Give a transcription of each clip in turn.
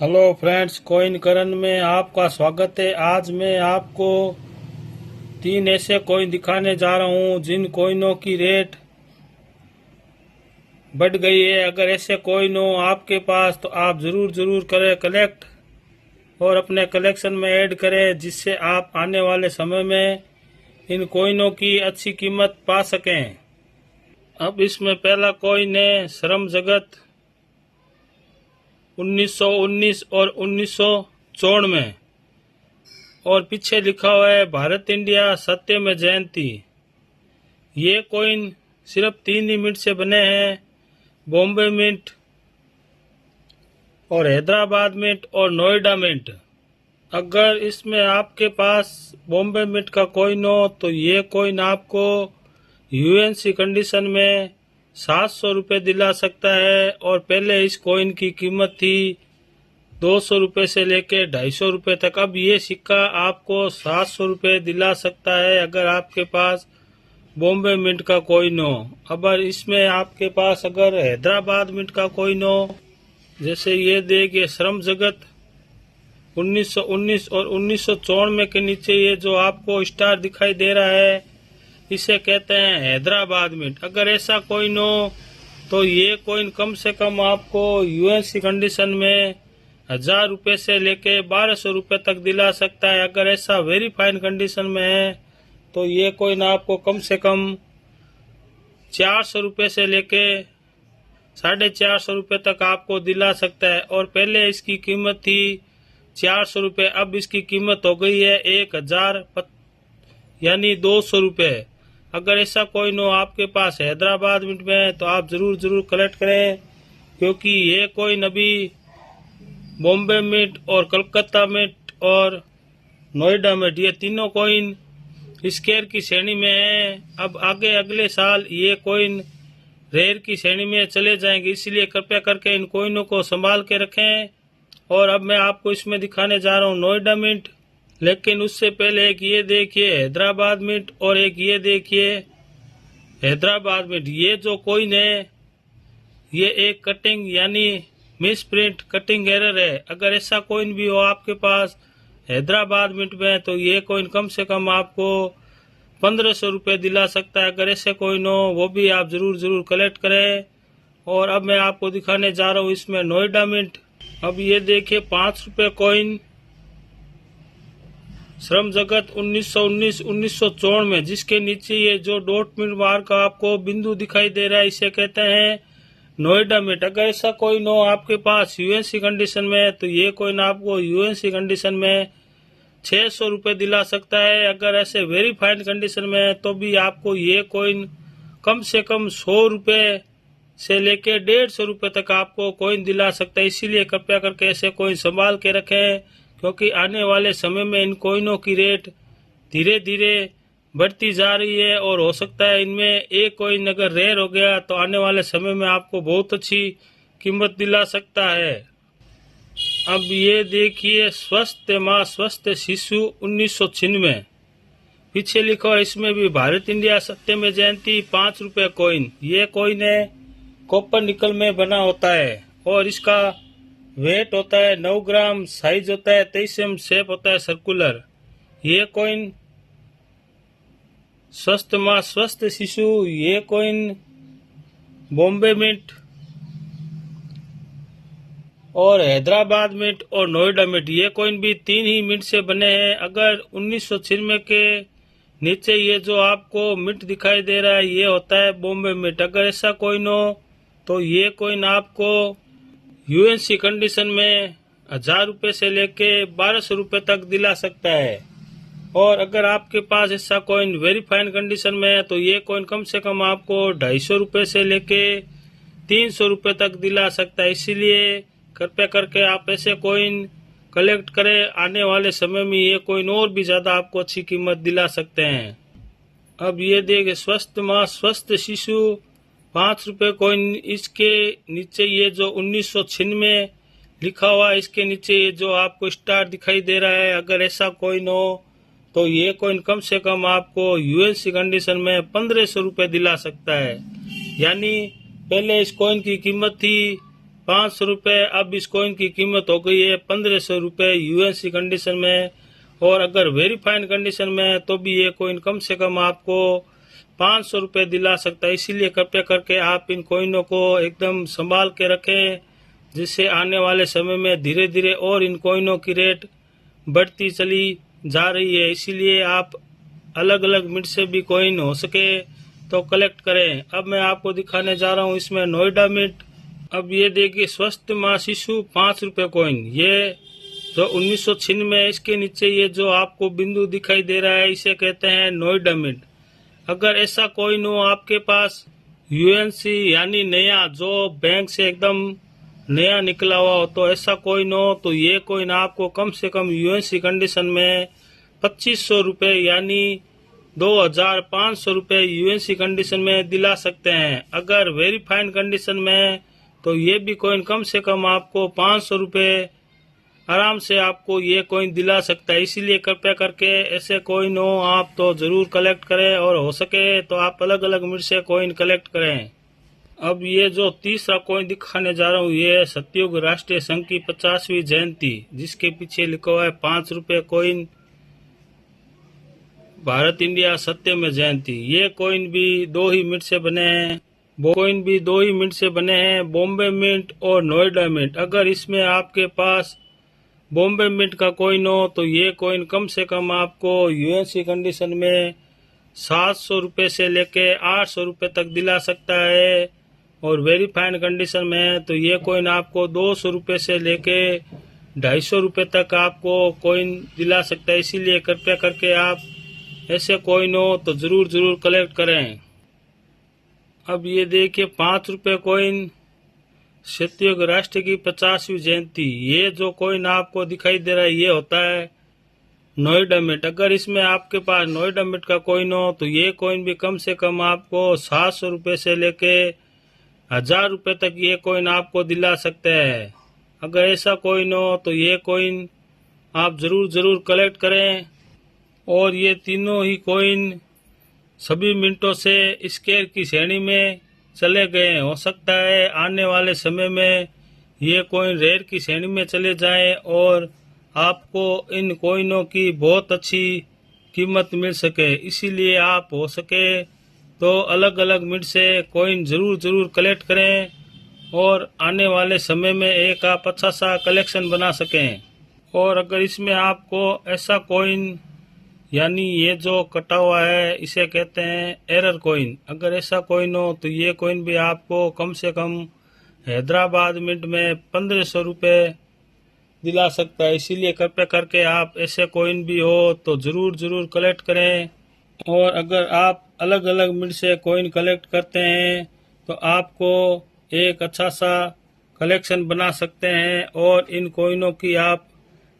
Hello friends, coin करण में आपका स्वागत है। आज मैं आपको 3 ऐसे कॉइन दिखाने जा रहा हूं जिन कॉइनों की रेट बढ़ गई है। अगर ऐसे कॉइन हो आपके पास तो आप ज़रूर करें कलेक्ट और अपने कलेक्शन में ऐड करें, जिससे आप आने वाले समय में इन कॉइनों की अच्छी कीमत पा सकें। अब इसमें पहला कॉइन है श्रम जगत 1919 और 1994 और पीछे लिखा हुआ है भारत इंडिया सत्य में जयंती। ये कॉइन सिर्फ 3 ही मिनट से बने हैं। बॉम्बे मिंट और हैदराबाद मिंट और नोएडा मिंट। अगर इसमें आपके पास बॉम्बे मिंट का कॉइन हो तो ये कॉइन आपको यूएनसी कंडीशन में 700 रुपये दिला सकता है। और पहले इस कॉइन की कीमत थी 200 रुपये से लेके 250 रुपये तक। अब ये सिक्का आपको 700 रुपये दिला सकता है अगर आपके पास बॉम्बे मिंट का कॉइन हो। अगर इसमें आपके पास अगर हैदराबाद मिंट का कॉइन हो, जैसे ये देखिए श्रम जगत 1919 और 1994 के नीचे ये जो आपको स्टार दिखाई दे रहा है, इसे कहते हैं हैदराबाद मिंट। अगर ऐसा कॉइन हो तो ये कॉइन कम से कम आपको यूएनसी कंडीशन में 1000 रुपये से लेके 1200 रुपये तक दिला सकता है। अगर ऐसा वेरीफाइड कंडीशन में है तो ये कॉइन आपको कम से कम 400 रुपये से लेके 450 रुपये तक आपको दिला सकता है। और पहले इसकी कीमत थी 400 रुपये, अब इसकी कीमत हो गई है 1000 यानी 200 रुपये। अगर ऐसा कॉइन हो आपके पास हैदराबाद मिंट में तो आप जरूर कलेक्ट करें, क्योंकि ये कॉइन अभी बॉम्बे मिंट और कलकत्ता मिंट और नोएडा मिंट, ये तीनों कॉइन स्केयर की श्रेणी में है। अब आगे अगले साल ये कॉइन रेयर की श्रेणी में चले जाएंगे, इसलिए कृपया करके इन कॉइनों को संभाल के रखें। और अब मैं आपको इसमें दिखाने जा रहा हूँ नोएडा मिंट, लेकिन उससे पहले एक ये देखिए हैदराबाद मिंट और एक ये देखिए हैदराबाद मिंट। ये जो कॉइन है ये एक कटिंग यानी मिस प्रिंट कटिंग एरर है। अगर ऐसा कॉइन भी हो आपके पास हैदराबाद मिंट में तो ये कॉइन कम से कम आपको 1500 रुपये दिला सकता है। अगर ऐसे कॉइन हो वो भी आप जरूर कलेक्ट करें। और अब मैं आपको दिखाने जा रहा हूँ इसमें नोएडा मिंट। अब ये देखिए 5 रुपये कॉइन श्रम जगत 1919 1994 में, जिसके नीचे ये जो डॉट मिनट मार्क का आपको बिंदु दिखाई दे रहा है, इसे कहते हैं नोएडा मिंट। अगर ऐसा कॉइन हो आपके पास यूएनसी कंडीशन में तो ये कॉइन आपको यूएनसी कंडीशन में 600 रुपये दिला सकता है। अगर ऐसे वेरीफाइड कंडीशन में है तो भी आपको ये कॉइन कम से कम 100 रुपये से लेके 150 रुपये तक आपको कॉइन दिला सकता है। इसीलिए कृपया करके ऐसे कॉइन संभाल के रखें, क्योंकि आने वाले समय में इन कॉइनों की रेट धीरे धीरे बढ़ती जा रही है। और हो सकता है इनमें एक कॉइन अगर रेयर हो गया तो आने वाले समय में आपको बहुत अच्छी कीमत दिला सकता है। अब ये देखिए स्वस्थ माँ स्वस्थ शिशु 1996, पीछे लिखा है इसमें भी भारत इंडिया सत्य में जयंती 5 रुपये कॉइन। ये कॉइन है कॉपर निकल में बना होता है और इसका वेट होता है 9 ग्राम, साइज होता है 23 mm, शेप होता है सर्कुलर। ये कॉइन स्वस्थ माँ स्वस्थ शिशु, ये कॉइन बॉम्बे मिंट और हैदराबाद मिंट और नोएडा मिंट, ये कॉइन भी 3 ही मिंट से बने हैं। अगर 1996 के नीचे ये जो आपको मिंट दिखाई दे रहा है ये होता है बॉम्बे मिंट। अगर ऐसा कॉइन हो तो ये कॉइन आपको यूएनसी कंडीशन में 1000 रुपये से लेके 1200 रुपये तक दिला सकता है। और अगर आपके पास ऐसा कॉइन वेरीफाइड कंडीशन में है तो ये कॉइन कम से कम आपको 250 रुपये से लेके 300 रुपये तक दिला सकता है। इसीलिए कृपया करके आप ऐसे कॉइन कलेक्ट करें, आने वाले समय में ये कॉइन और भी ज्यादा आपको अच्छी कीमत दिला सकते हैं। अब ये देखिए स्वस्थ माँ स्वस्थ शिशु 5 रुपये कॉइन, इसके नीचे ये जो 1996 लिखा हुआ है, इसके नीचे ये जो आपको स्टार दिखाई दे रहा है, अगर ऐसा कॉइन हो तो ये कॉइन कम से कम आपको यूएनसी कंडीशन में 1500 रुपये दिला सकता है। यानी पहले इस कॉइन की कीमत थी 500 रुपये। अब इस कॉइन की कीमत हो गई है 1500 रुपये यूएससी कंडीशन में। और अगर वेरीफाइड कंडीशन में तो भी ये कॉइन कम से कम आपको 500 रुपये दिला सकता है। इसीलिए कृपया करके आप इन कॉइनों को एकदम संभाल के रखें, जिससे आने वाले समय में धीरे धीरे और इन कॉइनों की रेट बढ़ती चली जा रही है। इसीलिए आप अलग अलग मिंट से भी कॉइन हो सके तो कलेक्ट करें। अब मैं आपको दिखाने जा रहा हूँ इसमें नोएडा मिंट। अब ये देखिए स्वस्थ माँ शिशु 5 रुपये कॉइन, ये जो 1996 है, इसके नीचे ये जो आपको बिंदु दिखाई दे रहा है इसे कहते हैं नोएडा मिंट। अगर ऐसा कॉइन हो आपके पास यूएनसी यानी नया, जो बैंक से एकदम नया निकला हुआ हो, तो ऐसा कॉइन हो तो ये कॉइन आपको कम से कम यूएनसी कंडीशन में 2500 रुपये यानी 2500 रुपये यूएनसी कंडीशन में दिला सकते हैं। अगर वेरीफाइड कंडीशन में तो ये भी कॉइन कम से कम आपको 500 रुपये आराम से आपको ये कॉइन दिला सकता है। इसीलिए कृपया करके ऐसे कॉइन हो आप तो जरूर कलेक्ट करें, और हो सके तो आप अलग अलग मिंट से कॉइन कलेक्ट करें। अब ये जो तीसरा कॉइन दिखाने जा रहा हूँ, ये सतयुग राष्ट्रीय संघ की 50वीं जयंती, जिसके पीछे लिखा हुआ है 5 रुपये कॉइन भारत इंडिया सत्य में जयंती। ये कॉइन भी 2 ही मिनट से बने हैं, वो कॉइन भी 2 ही मिनट से बने हैं, बॉम्बे मिंट और नोएडा मिंट। अगर इसमें आपके पास बॉम्बे मिंट का कॉइन हो तो ये कॉइन कम से कम आपको यूएनसी कंडीशन में 700 रुपये से लेके 800 रुपये तक दिला सकता है। और वेरीफाइड कंडीशन में तो ये कॉइन आपको 200 रुपये से लेके 250 रुपये तक आपको कॉइन दिला सकता है। इसीलिए कृपया करके आप ऐसे कॉइन हो तो जरूर कलेक्ट करें। अब ये देखिए 5 रुपये कॉइन सतयुग राष्ट्र की 50वीं जयंती। ये जो कॉइन आपको दिखाई दे रहा है ये होता है नोएडा मिंट। अगर इसमें आपके पास नोएडा मिंट का कॉइन हो तो ये कॉइन भी कम से कम आपको 700 रुपये से लेके 1000 रुपये तक ये कॉइन आपको दिला सकते हैं। अगर ऐसा कॉइन हो तो ये कॉइन आप जरूर कलेक्ट करें। और ये तीनों ही कॉइन सभी मिनटों से स्केयर की श्रेणी में चले गए। हो सकता है आने वाले समय में ये कॉइन रेयर की श्रेणी में चले जाएं और आपको इन कॉइनों की बहुत अच्छी कीमत मिल सके। इसीलिए आप हो सके तो अलग अलग मिनट से कॉइन जरूर कलेक्ट करें, और आने वाले समय में एक आप अच्छा सा कलेक्शन बना सकें। और अगर इसमें आपको ऐसा कॉइन यानी ये जो कटा हुआ है इसे कहते हैं एरर कॉइन, अगर ऐसा कॉइन हो तो ये कॉइन भी आपको कम से कम हैदराबाद मिंट में 1500 रुपये दिला सकता है। इसीलिए कृपया करके आप ऐसे कॉइन भी हो तो जरूर कलेक्ट करें। और अगर आप अलग अलग मिंट से कॉइन कलेक्ट करते हैं तो आपको एक अच्छा सा कलेक्शन बना सकते हैं, और इन कॉइनों की आप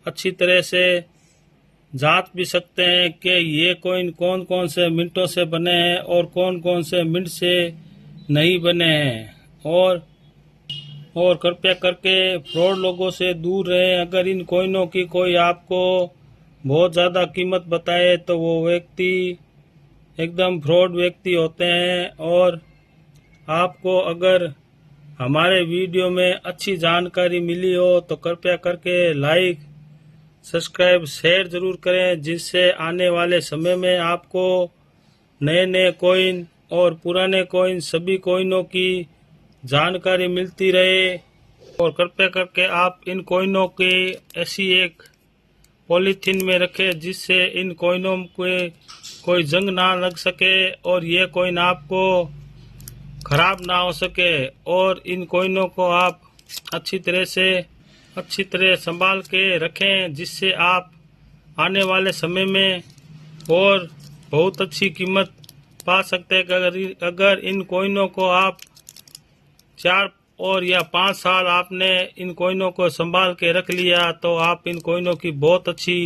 अच्छी तरह से जांच भी सकते हैं कि ये कॉइन कौन कौन से मिनटों से बने हैं और कौन कौन से मिनट से नहीं बने हैं। और कृपया करके फ्रॉड लोगों से दूर रहें। अगर इन कॉइनों की कोई आपको बहुत ज़्यादा कीमत बताए तो वो व्यक्ति एकदम फ्रॉड व्यक्ति होते हैं। और आपको अगर हमारे वीडियो में अच्छी जानकारी मिली हो तो कृपया करके लाइक सब्सक्राइब शेयर जरूर करें, जिससे आने वाले समय में आपको नए कॉइन और पुराने कॉइन सभी कॉइनों की जानकारी मिलती रहे। और कृपया करके आप इन कॉइनों के ऐसी एक पॉलीथीन में रखें जिससे इन कॉइनों को कोई जंग ना लग सके और ये कॉइन आपको खराब ना हो सके। और इन कॉइनों को आप अच्छी तरह संभाल के रखें, जिससे आप आने वाले समय में और बहुत अच्छी कीमत पा सकते हैं। अगर इन कॉइनों को आप 4 और या 5 साल आपने इन कॉइनों को संभाल के रख लिया तो आप इन कॉइनों की बहुत अच्छी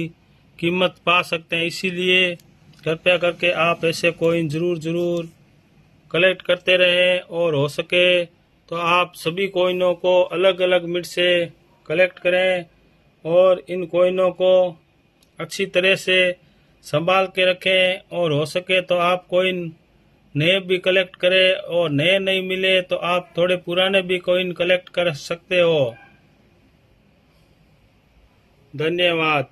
कीमत पा सकते हैं। इसीलिए कृपया करके आप ऐसे कॉइन जरूर कलेक्ट करते रहें, और हो सके तो आप सभी कॉइनों को अलग अलग मिनट से कलेक्ट करें और इन कॉइनों को अच्छी तरह से संभाल के रखें। और हो सके तो आप कॉइन नए भी कलेक्ट करें और नए नहीं मिले तो आप थोड़े पुराने भी कॉइन कलेक्ट कर सकते हो। धन्यवाद।